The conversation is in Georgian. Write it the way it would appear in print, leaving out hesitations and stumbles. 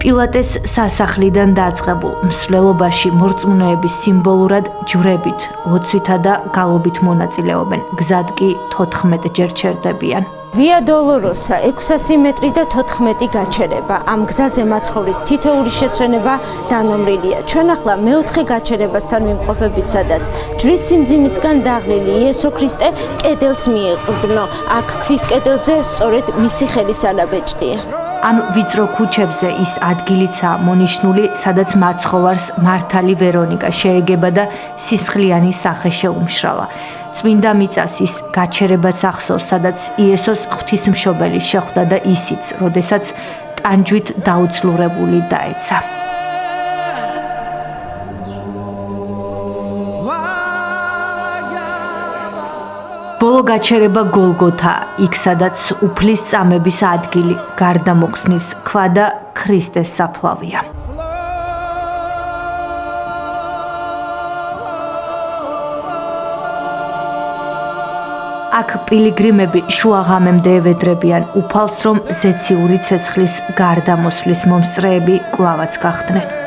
პილატეს სასახლიდან დაწყებულ მსვლელობაში მორწმუნეების სიმბოლურად ჯვრებით, ლოცვითა და გალობით მონაწილეობენ, გზად კი 14 ჯერ ჩერდებიან. Via Dolorosa 600 მეტრი და 14 გაჩერება. ამ გზაზე მაცხოვრის თითოეული შესვენება დანომრილია. ჩვენ ახლა მეოთხე გაჩერებასთან ვიმყოფებით, სადაც ჯვრის სიმძიმისგან დაღლილი იესო ქრისტე კედელს მიეყრდნო. აქ ქვის კედელზე სწორედ მისი ხელის ანაბეჭდია. ამ ვიწრო ქუჩებზე ის ადგილიცაა მონიშნული, სადაც მაცხოვარს მართალი ვერონიკა შეეგება და სისხლიანი სახე შეუმშრალა. წმინდა მიწას ის გაჩერებაც ახსოვს, სადაც იესოს ღვთისმშობელი შეხვდა და ისიც, როდესაც ტანჯვით დაუცლურებული დაეცა. ბოლო გაჩერება გოლგოთა, იქ სადაც უფლის წამების ადგილი, გარდამოხსნის ქვა და ქრისტეს საფლავია. აქ პილიგრიმები შუაღამემდე ევედრებიან უფალს, რომ ზეციური ცეცხლის გარდამოსვლის მომსწრეები კვლავაც გახდნენ.